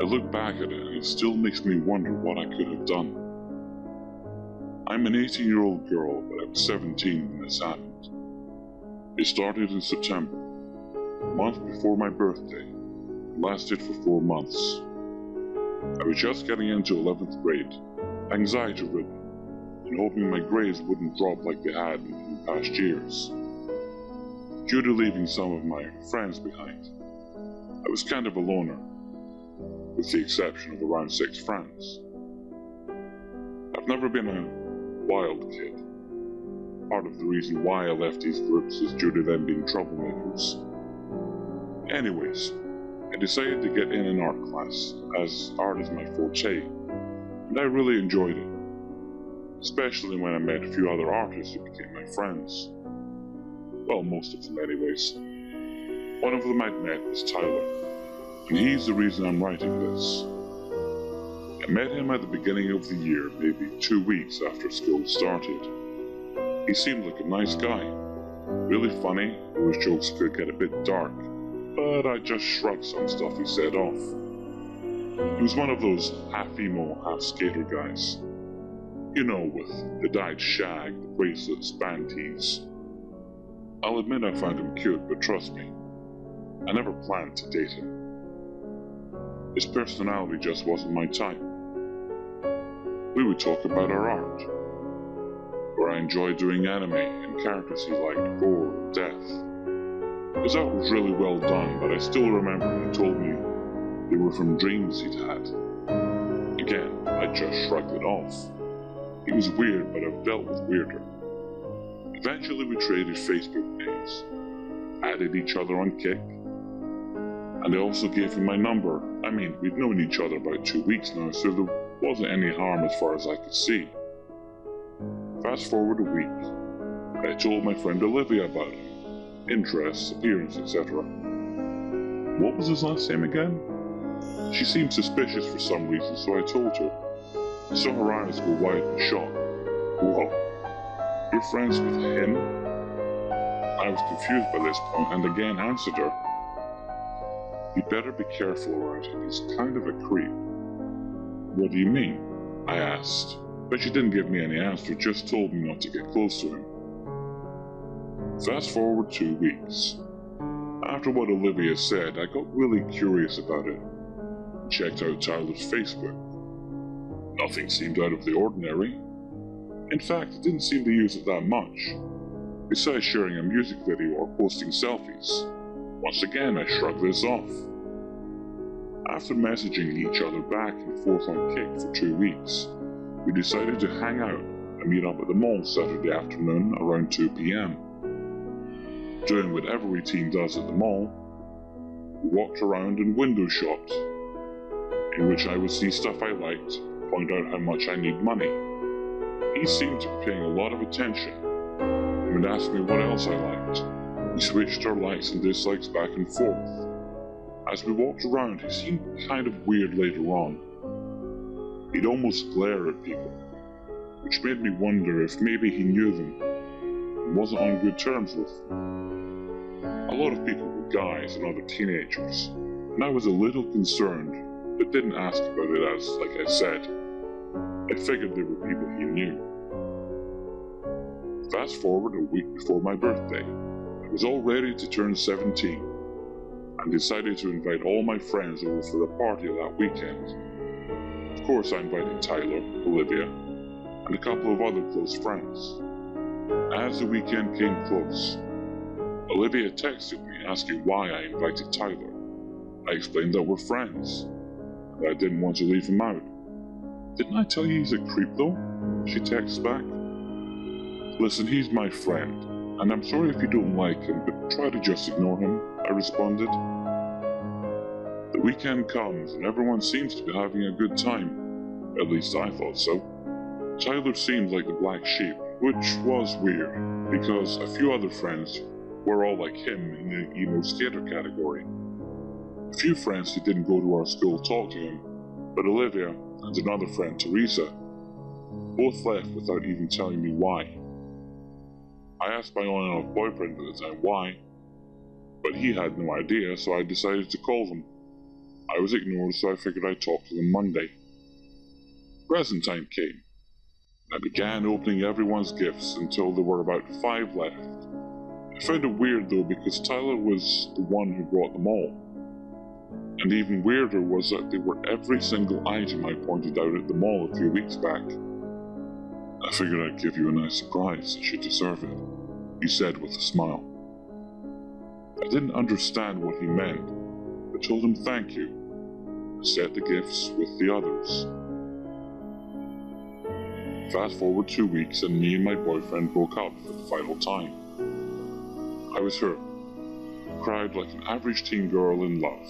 look back at it and it still makes me wonder what I could have done. I'm an 18-year-old girl, but I was 17 when this happened. It started in September, a month before my birthday, and lasted for 4 months. I was just getting into 11th grade, anxiety-ridden, and hoping my grades wouldn't drop like they had in past years. Due to leaving some of my friends behind, I was kind of a loner, with the exception of around 6 friends. I've never been a wild kid. Part of the reason why I left these groups is due to them being troublemakers. Anyways, I decided to get in an art class, as art is my forte, and I really enjoyed it, especially when I met a few other artists who became my friends. Well, most of them anyways. One of them I'd met was Tyler, and he's the reason I'm writing this. I met him at the beginning of the year, maybe 2 weeks after school started. He seemed like a nice guy, really funny, though his jokes could get a bit dark, but I just shrugged some stuff he said off. He was one of those half-emo, half-skater guys. You know, with the dyed shag, the bracelets, band tees. I'll admit I found him cute, but trust me, I never planned to date him. His personality just wasn't my type. We would talk about our art, where I enjoyed doing anime and characters he liked, gore and death. His art was really well done, but I still remember he told me they were from dreams he'd had. Again, I just shrugged it off. He was weird, but I've dealt with weirder. Eventually we traded Facebook names, added each other on Kick, and I also gave him my number. I mean, we'd known each other about 2 weeks now, so there wasn't any harm as far as I could see. Fast forward a week, I told my friend Olivia about him, interests, appearance, etc. What was his last name again? She seemed suspicious for some reason, so I told her. I saw her eyes go wide in shock. What? You're friends with him? I was confused by this point and again answered her. You better be careful around him, he's kind of a creep. What do you mean? I asked, but she didn't give me any answer, just told me not to get close to him. Fast forward 2 weeks. After what Olivia said, I got really curious about it. Checked out Tyler's Facebook. Nothing seemed out of the ordinary. In fact, I didn't seem to use it that much, besides sharing a music video or posting selfies. Once again, I shrugged this off. After messaging each other back and forth on Kick for 2 weeks, we decided to hang out and meet up at the mall Saturday afternoon around 2 p.m. Doing what every teen does at the mall, we walked around and window shopped, in which I would see stuff I liked, point out how much I need money. He seemed to be paying a lot of attention and would ask me what else I liked. We switched our likes and dislikes back and forth. As we walked around, he seemed kind of weird later on. He'd almost glare at people, which made me wonder if maybe he knew them and wasn't on good terms with them. A lot of people were guys and other teenagers, and I was a little concerned, but didn't ask about it as, like I said, I figured they were people he knew. Fast forward a week before my birthday, I was all ready to turn 17, and decided to invite all my friends over for the party that weekend. Of course I invited Tyler, Olivia, and a couple of other close friends. As the weekend came close, Olivia texted me asking why I invited Tyler. I explained that we're friends, and that I didn't want to leave him out. Didn't I tell you he's a creep though? She texts back. Listen, he's my friend, and I'm sorry if you don't like him, but try to just ignore him, I responded. The weekend comes and everyone seems to be having a good time. At least I thought so. Tyler seemed like the black sheep, which was weird, because a few other friends were all like him in the emo skater category. A few friends who didn't go to our school talked to him, but Olivia and another friend, Teresa, both left without even telling me why. I asked my on and off boyfriend at the time why, but he had no idea, so I decided to call them. I was ignored, so I figured I'd talk to them Monday. Present time came. I began opening everyone's gifts until there were about 5 left. I found it weird though because Tyler was the one who brought them all. And even weirder was that they were every single item I pointed out at the mall a few weeks back. I figured I'd give you a nice surprise, as you deserve it, he said with a smile. I didn't understand what he meant, but told him thank you. I set the gifts with the others. Fast forward 2 weeks and me and my boyfriend broke up for the final time. I was hurt, cried like an average teen girl in love.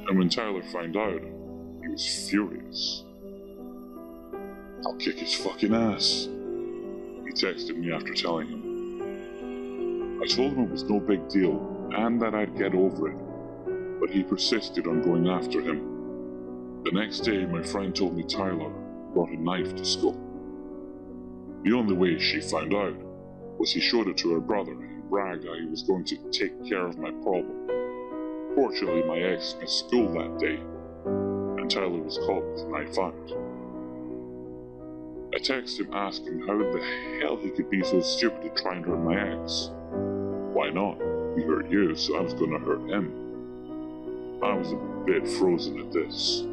And when Tyler found out, he was furious. I'll kick his fucking ass, he texted me after telling him. I told him it was no big deal and that I'd get over it, but he persisted on going after him. The next day, my friend told me Tyler brought a knife to school. The only way she found out was he showed it to her brother and bragged how he was going to take care of my problem. Fortunately, my ex missed school that day, and Tyler was caught with the knife out. I texted him asking how the hell he could be so stupid to try and hurt my ex. Why not? He hurt you, so I was going to hurt him. I was a bit frozen at this.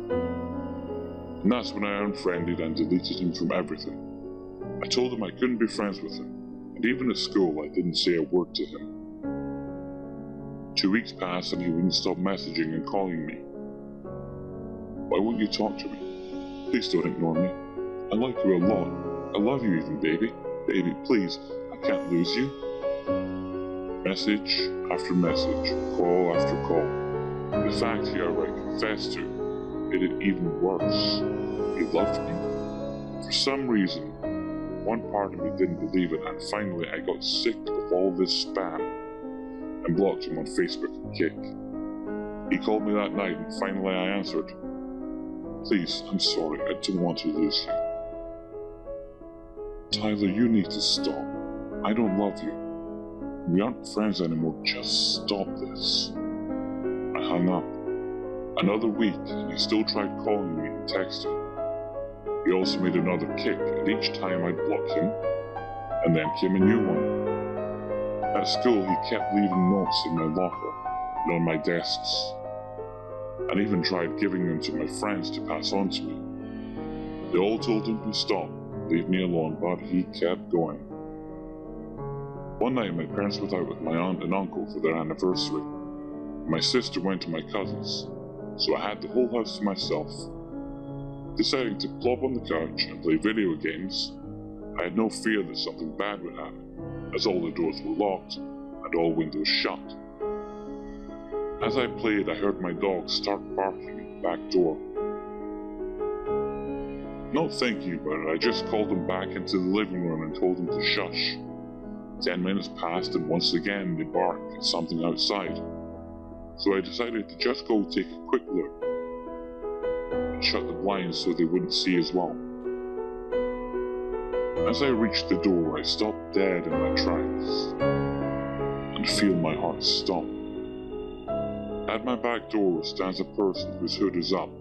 And that's when I unfriended and deleted him from everything. I told him I couldn't be friends with him, and even at school I didn't say a word to him. 2 weeks passed and he wouldn't stop messaging and calling me. Why won't you talk to me? Please don't ignore me. I like you a lot. I love you even, baby. Baby, please, I can't lose you. Message after message, call after call. The fact he outright confessed to made it even worse. He loved me. For some reason, one part of me didn't believe it, and finally I got sick of all this spam and blocked him on Facebook and Kick. He called me that night and finally I answered. Please, I'm sorry, I don't want to lose you. Tyler, you need to stop. I don't love you. We aren't friends anymore, just stop this. I hung up. Another week, and he still tried calling me and texting. He also made another Kick, and each time I'd block him, and then came a new one. At school, he kept leaving notes in my locker and on my desks, and even tried giving them to my friends to pass on to me. They all told him to stop, leave me alone, but he kept going. One night, my parents went out with my aunt and uncle for their anniversary. My sister went to my cousin's, so I had the whole house to myself. Deciding to plop on the couch and play video games, I had no fear that something bad would happen, as all the doors were locked and all windows shut. As I played, I heard my dog start barking at the back door. Not thinking about it, I just called him back into the living room and told him to shush. 10 minutes passed and once again they barked at something outside. So I decided to just go take a quick look and shut the blinds so they wouldn't see as well. As I reached the door, I stopped dead in my tracks and feel my heart stop. At my back door stands a person whose hood is up.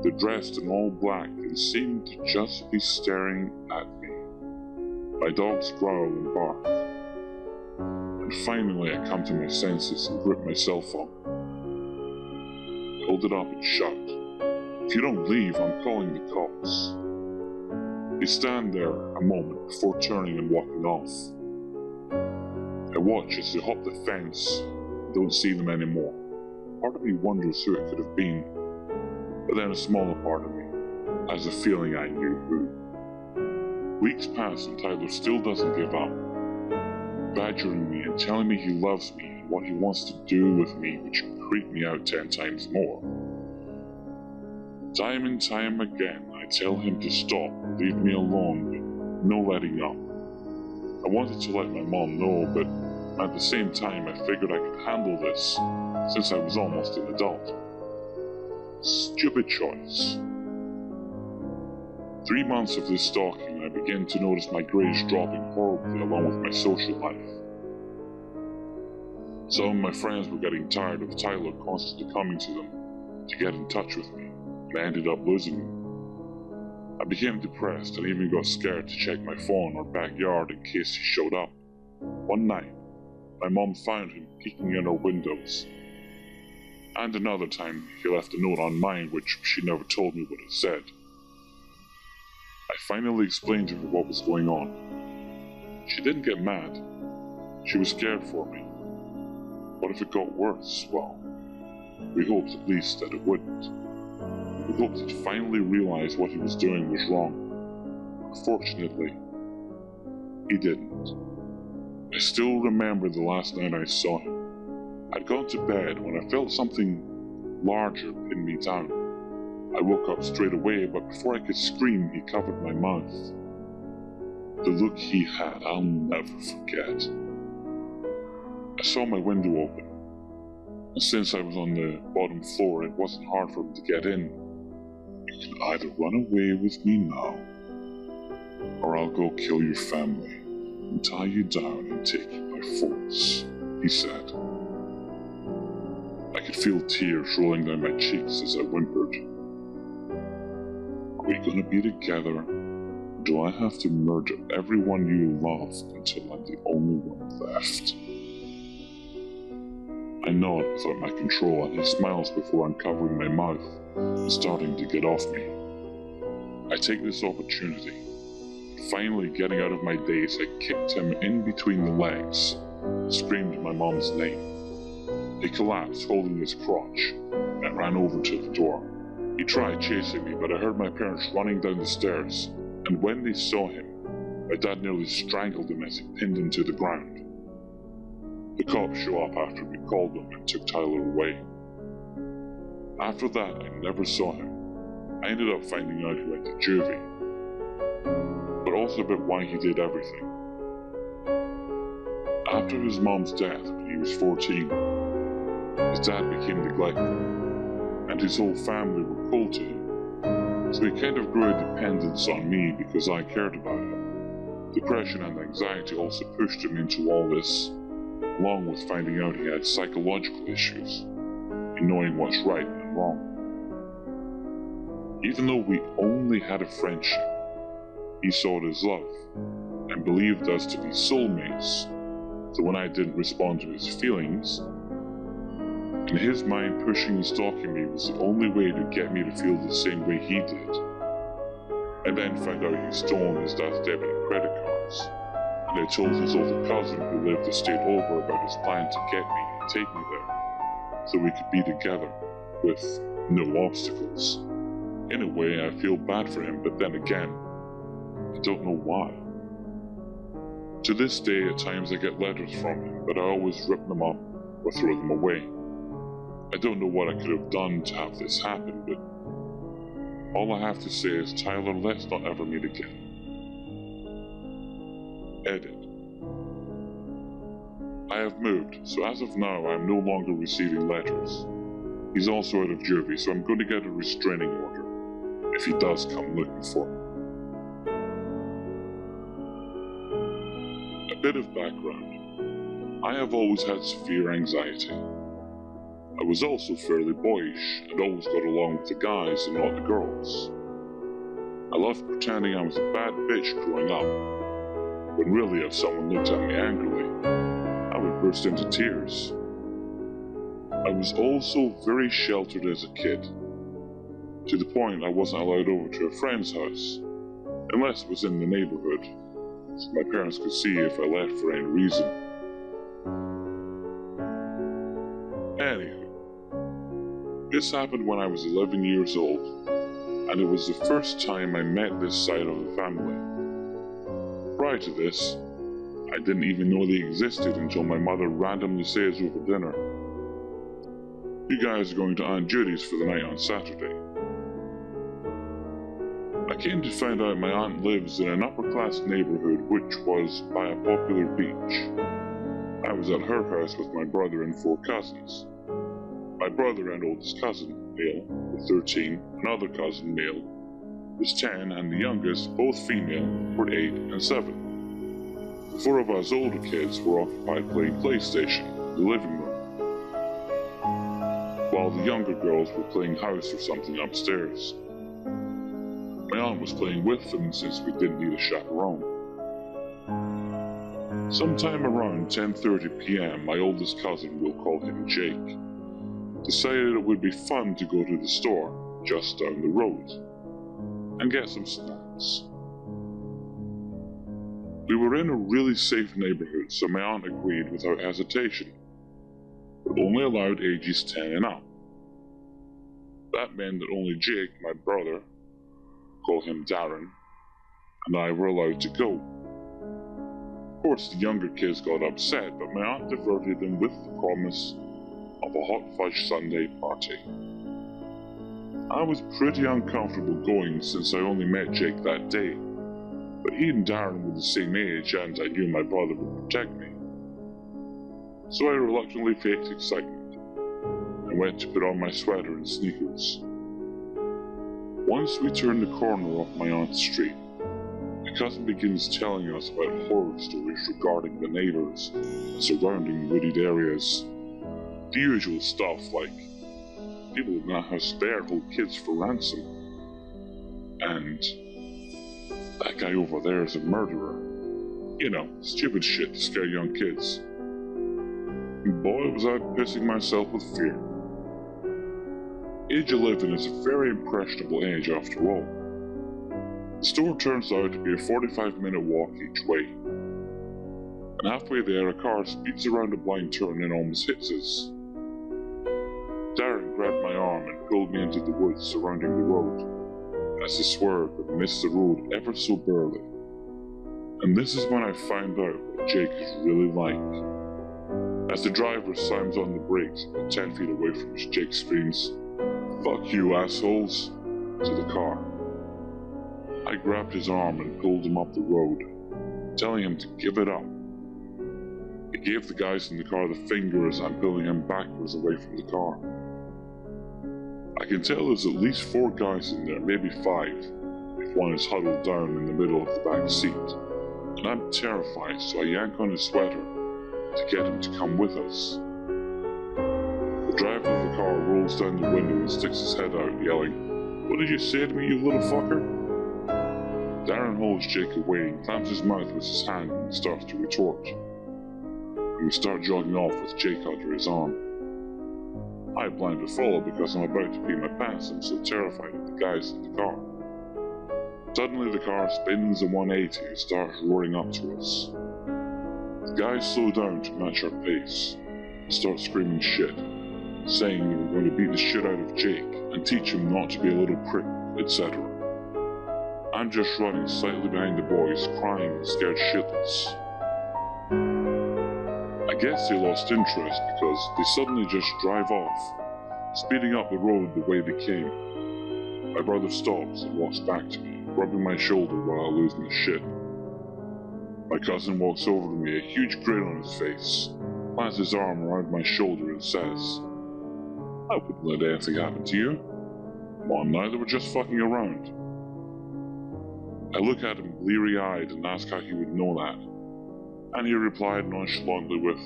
They're dressed in all black and seem to just be staring at me. My dogs growl and bark. And finally I come to my senses and grip my cell phone. Hold it up and shout, "If you don't leave, I'm calling the cops." They stand there a moment before turning and walking off. I watch as they hop the fence and don't see them anymore. Part of me wonders who it could have been, but then a smaller part of me has a feeling I knew who. Weeks pass and Tyler still doesn't give up, badgering me and telling me he loves me and what he wants to do with me, which creep me out 10 times more. Time and time again, I tell him to stop and leave me alone, but no letting up. I wanted to let my mom know, but at the same time I figured I could handle this since I was almost an adult. Stupid choice. 3 months of this stalking, I began to notice my grades dropping horribly along with my social life. Some of my friends were getting tired of Tyler constantly coming to them to get in touch with me, and I ended up losing him. I became depressed and even got scared to check my phone or backyard in case he showed up. One night, my mom found him peeking in our windows. And another time, he left a note on mine which she never told me what it said. I finally explained to her what was going on. She didn't get mad. She was scared for me. What if it got worse? Well, we hoped at least that it wouldn't. We hoped he'd finally realize what he was doing was wrong. Unfortunately, he didn't. I still remember the last night I saw him. I'd gone to bed when I felt something larger pin me down. I woke up straight away, but before I could scream, he covered my mouth. The look he had, I'll never forget. I saw my window open, and since I was on the bottom floor, it wasn't hard for him to get in. You can either run away with me now, or I'll go kill your family and tie you down and take you by force, he said. I could feel tears rolling down my cheeks as I whimpered. Are we gonna be together? Or do I have to murder everyone you love until I'm the only one left? I nod without my control, and he smiles before uncovering my mouth and starting to get off me. I take this opportunity. Finally getting out of my daze, I kicked him in between the legs and screamed my mom's name. He collapsed, holding his crotch, and I ran over to the door. He tried chasing me, but I heard my parents running down the stairs, and when they saw him, my dad nearly strangled him as he pinned him to the ground. The cops show up after we called them and took Tyler away. After that, I never saw him. I ended up finding out he went to juvie, but also about why he did everything. After his mom's death when he was 14, his dad became neglectful, and his whole family were cold to him, so he kind of grew a dependence on me because I cared about him. Depression and anxiety also pushed him into all this, along with finding out he had psychological issues, and knowing what's right and wrong. Even though we only had a friendship, he saw it as love, and believed us to be soulmates, so when I didn't respond to his feelings, in his mind pushing and stalking me was the only way to get me to feel the same way he did. I then found out he'd stolen his dad's debit and credit cards, and I told his older cousin who lived a state over about his plan to get me and take me there, so we could be together, with no obstacles. In a way, I feel bad for him, but then again, I don't know why. To this day, at times I get letters from him, but I always rip them up or throw them away. I don't know what I could have done to have this happen, but all I have to say is, Tyler, let's not ever meet again. Edit. I have moved, so as of now I am no longer receiving letters. He's also out of juvie, so I'm going to get a restraining order if he does come looking for me. A bit of background. I have always had severe anxiety. I was also fairly boyish and always got along with the guys and not the girls. I loved pretending I was a bad bitch growing up, when really if someone looked at me angrily, I would burst into tears. I was also very sheltered as a kid, to the point I wasn't allowed over to a friend's house, unless it was in the neighborhood, so my parents could see if I left for any reason. Anywho, this happened when I was 11 years old, and it was the first time I met this side of the family. Prior to this, I didn't even know they existed until my mother randomly says over dinner, "You guys are going to Aunt Judy's for the night on Saturday." I came to find out my aunt lives in an upper-class neighborhood which was by a popular beach. I was at her house with my brother and 4 cousins. My brother and oldest cousin, male, were 13, another cousin, male, was 10, and the youngest, both female, were 8 and 7. The 4 of us older kids were occupied playing PlayStation, the living room, while the younger girls were playing house or something upstairs. My aunt was playing with them since we didn't need a chaperone. Sometime around 10:30 p.m., my oldest cousin, we'll call him Jake, decided it would be fun to go to the store just down the road and get some snacks. We were in a really safe neighborhood, so my aunt agreed without hesitation, but only allowed ages 10 and up. That meant that only Jake, my brother, call him Darren, and I were allowed to go. Of course, the younger kids got upset, but my aunt diverted them with the promise of a hot fudge sundae party. I was pretty uncomfortable going since I only met Jake that day, but he and Darren were the same age and I knew my brother would protect me. So I reluctantly faked excitement and went to put on my sweater and sneakers. Once we turned the corner off my aunt's street, my cousin begins telling us about horror stories regarding the neighbours and surrounding wooded areas. The usual stuff like people in that house there hold kids for ransom, and that guy over there is a murderer. You know, stupid shit to scare young kids. And boy, was I pissing myself with fear. Age 11 is a very impressionable age after all. The store turns out to be a 45-minute walk each way. And halfway there, a car speeds around a blind turn and almost hits us. Darren grabbed my arm and pulled me into the woods surrounding the road, as I swerved and missed the road ever so barely. And this is when I found out what Jake is really like. As the driver slams on the brakes, about 10 feet away from us, Jake screams, "Fuck you, assholes," to the car. I grabbed his arm and pulled him up the road, telling him to give it up. He gave the guys in the car the finger as I'm pulling him backwards away from the car. I can tell there's at least 4 guys in there, maybe 5, if one is huddled down in the middle of the back seat. And I'm terrified, so I yank on his sweater to get him to come with us. The driver of the car rolls down the window and sticks his head out, yelling, "What did you say to me, you little fucker?" Darren holds Jake away and clamps his mouth with his hand and starts to retort. And we start jogging off with Jake under his arm. I plan to follow because I'm about to pee my pants. I'm so terrified of the guys in the car. Suddenly the car spins a 180 and starts roaring up to us. The guys slow down to match our pace and start screaming shit, saying they were going to beat the shit out of Jake and teach him not to be a little prick, etc. I'm just running slightly behind the boys, crying and scared shitless. I guess they lost interest because they suddenly just drive off, speeding up the road the way they came. My brother stops and walks back to me, rubbing my shoulder while I lose my shit. My cousin walks over to me, a huge grin on his face, plants his arm around my shoulder and says, "I wouldn't let anything happen to you. Come on now, they were just fucking around." I look at him bleary-eyed and ask how he would know that, and he replied nonchalantly with,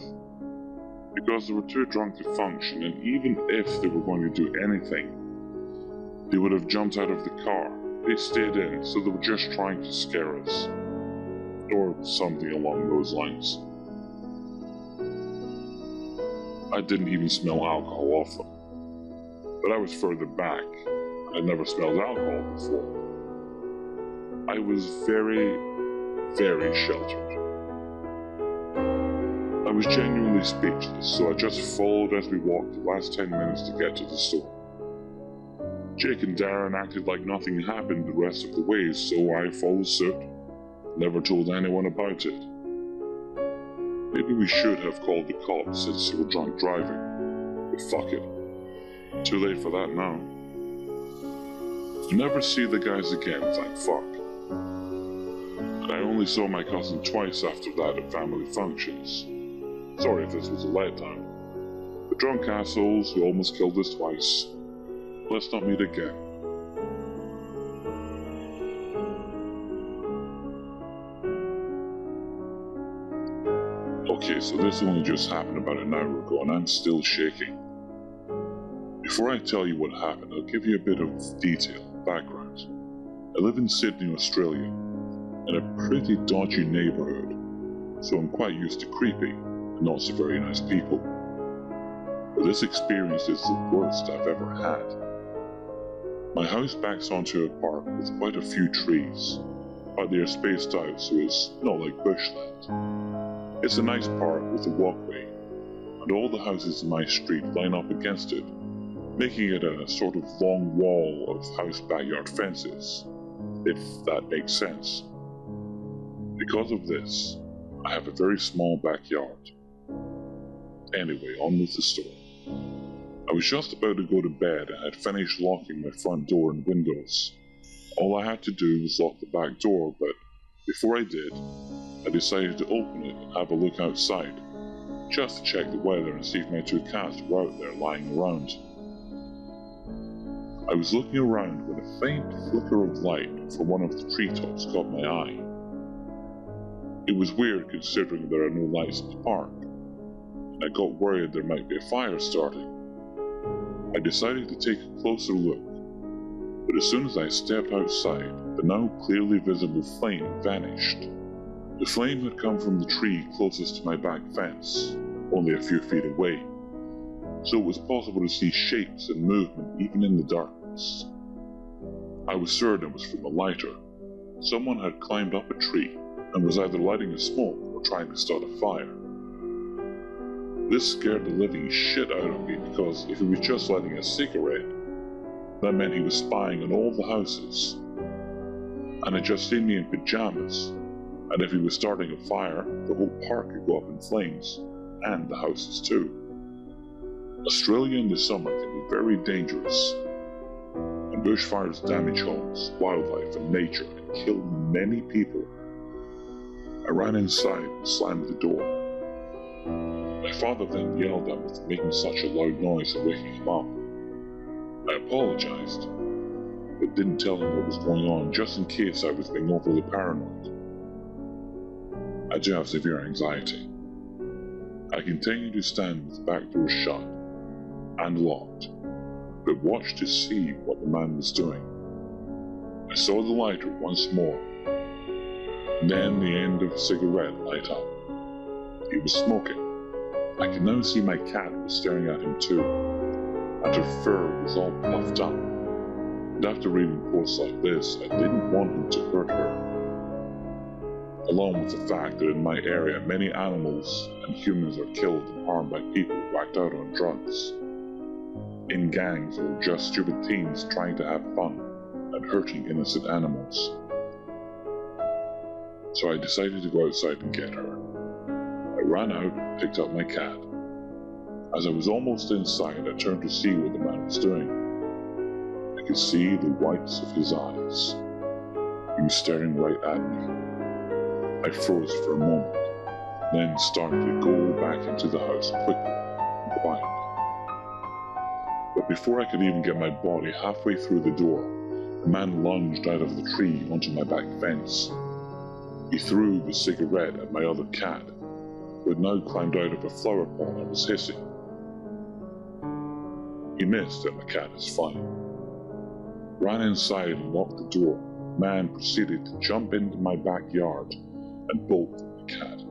"Because they were too drunk to function, and even if they were going to do anything, they would have jumped out of the car. They stayed in, so they were just trying to scare us." Or something along those lines. I didn't even smell alcohol off them, but I was further back. I'd never smelled alcohol before. I was very, very sheltered. I was genuinely speechless, so I just followed as we walked the last 10 minutes to get to the store. Jake and Darren acted like nothing happened the rest of the way, so I followed suit. Never told anyone about it. Maybe we should have called the cops since they were drunk driving, but fuck it. Too late for that now. I'll never see the guys again, thank fuck. And I only saw my cousin twice after that at family functions. Sorry if this was a letdown. The drunk assholes who almost killed us twice. Let's not meet again. Okay, so this only just happened about an hour ago and I'm still shaking. Before I tell you what happened, I'll give you a bit of detail, background. I live in Sydney, Australia, in a pretty dodgy neighbourhood, so I'm quite used to creepy and not so very nice people. But this experience is the worst I've ever had. My house backs onto a park with quite a few trees, but they are spaced out so it's not like bushland. It's a nice park with a walkway, and all the houses in my street line up against it, making it a sort of long wall of house backyard fences, if that makes sense. Because of this, I have a very small backyard. Anyway, on with the story. I was just about to go to bed and had finished locking my front door and windows. All I had to do was lock the back door, but before I did, I decided to open it and have a look outside, just to check the weather and see if my two cats were out there lying around. I was looking around when a faint flicker of light from one of the treetops caught my eye. It was weird considering there are no lights in the park, and I got worried there might be a fire starting. I decided to take a closer look, but as soon as I stepped outside, the now clearly visible flame vanished. The flame had come from the tree closest to my back fence, only a few feet away, so it was possible to see shapes and movement even in the darkness. I was certain it was from a lighter. Someone had climbed up a tree and was either lighting a smoke or trying to start a fire. This scared the living shit out of me because if he was just lighting a cigarette, that meant he was spying on all the houses, and had just seen me in pajamas, and if he was starting a fire, the whole park could go up in flames, and the houses too. Australia in the summer can be very dangerous, and bushfires damage homes, wildlife and nature and kill many people. I ran inside and slammed the door. My father then yelled at me for making such a loud noise and waking him up. I apologized, but didn't tell him what was going on just in case I was being overly paranoid. I do have severe anxiety. I continued to stand with the back door shut and locked, but watched to see what the man was doing. I saw the lighter once more, and then the end of the cigarette light up. He was smoking. I could now see my cat was staring at him too, and her fur was all puffed up. And after reading posts like this, I didn't want him to hurt her. Along with the fact that in my area many animals and humans are killed and harmed by people whacked out on drugs, in gangs or just stupid teens trying to have fun and hurting innocent animals. So I decided to go outside and get her. I ran out and picked up my cat. As I was almost inside, I turned to see what the man was doing. I could see the whites of his eyes. He was staring right at me. I froze for a moment, then started to go back into the house quickly and quietly. But before I could even get my body halfway through the door, the man lunged out of the tree onto my back fence. He threw the cigarette at my other cat, who had now climbed out of a flower pot and was hissing. He missed and the cat is fine. Ran inside and locked the door. The man proceeded to jump into my backyard and bolt the cat.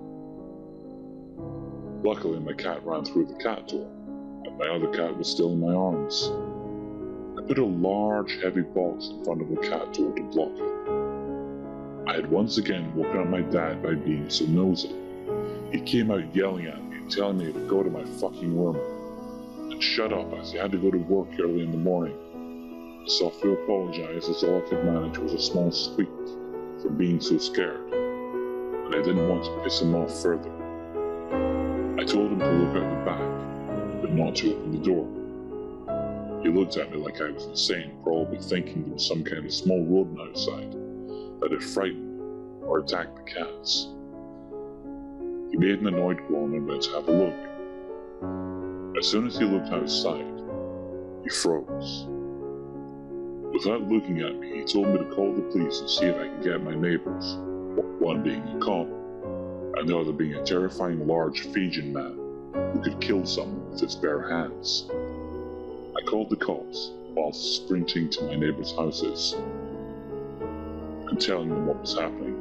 Luckily, my cat ran through the cat door, and my other cat was still in my arms. I put a large, heavy box in front of the cat door to block it. I had once again woken up my dad by being so nosy. He came out yelling at me and telling me to go to my fucking room and shut up as he had to go to work early in the morning. I softly apologized as all I could manage was a small squeak from being so scared, but I didn't want to piss him off further. I told him to look out the back, but not to open the door. He looked at me like I was insane, probably thinking there was some kind of small rodent outside that had frightened me or attacked the cats. He made an annoyed groan and went to have a look. As soon as he looked outside, he froze. Without looking at me, he told me to call the police and see if I could get my neighbors, one being a cop. and the other being a terrifying large Fijian man who could kill someone with his bare hands. I called the cops whilst sprinting to my neighbors' houses and telling them what was happening.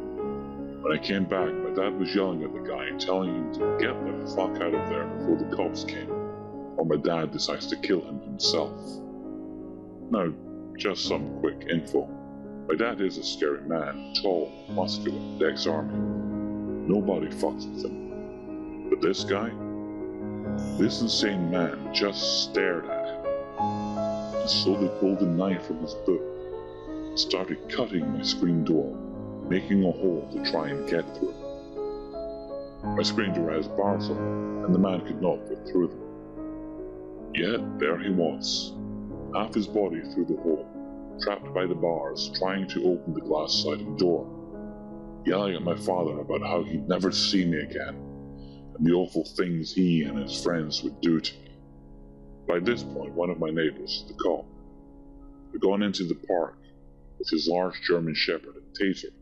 When I came back, my dad was yelling at the guy and telling him to get the fuck out of there before the cops came, or my dad decides to kill him himself. Now, just some quick info. My dad is a scary man, tall, muscular, ex-army. Nobody fucks with him. But this guy? This insane man just stared at him and slowly pulled a knife from his boot and started cutting my screen door, making a hole to try and get through. My screen door has bars on it, and the man could not fit through them. Yet there he was, half his body through the hole, trapped by the bars, trying to open the glass sliding door, yelling at my father about how he'd never see me again, and the awful things he and his friends would do to me. By this point, one of my neighbors, the cop, had gone into the park with his large German Shepherd and taser,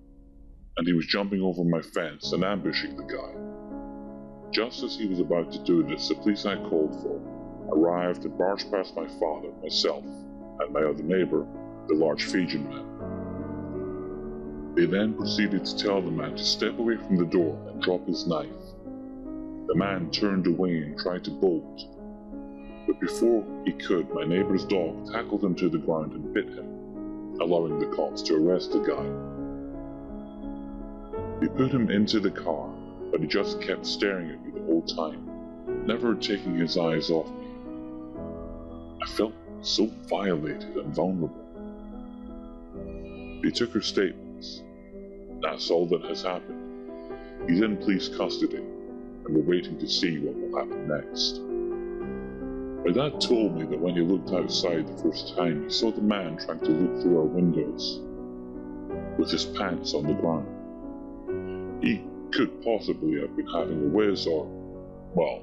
and he was jumping over my fence and ambushing the guy. Just as he was about to do this, the police I called for arrived and barged past my father, myself, and my other neighbor, the large Fijian man. They then proceeded to tell the man to step away from the door and drop his knife. The man turned away and tried to bolt, but before he could, my neighbor's dog tackled him to the ground and bit him, allowing the cops to arrest the guy. They put him into the car, but he just kept staring at me the whole time, never taking his eyes off me. I felt so violated and vulnerable. They took her statements. That's all that has happened. He's in police custody, and we're waiting to see what will happen next. My dad told me that when he looked outside the first time, he saw the man trying to look through our windows, with his pants on the ground. He could possibly have been having a whiz or, well,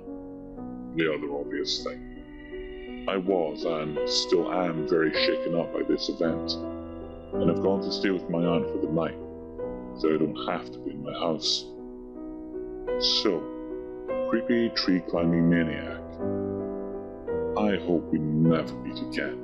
the other obvious thing. I was, and still am, very shaken up by this event, and have gone to stay with my aunt for the night, so I don't have to be in my house. So, creepy tree-climbing maniac, I hope we never meet again.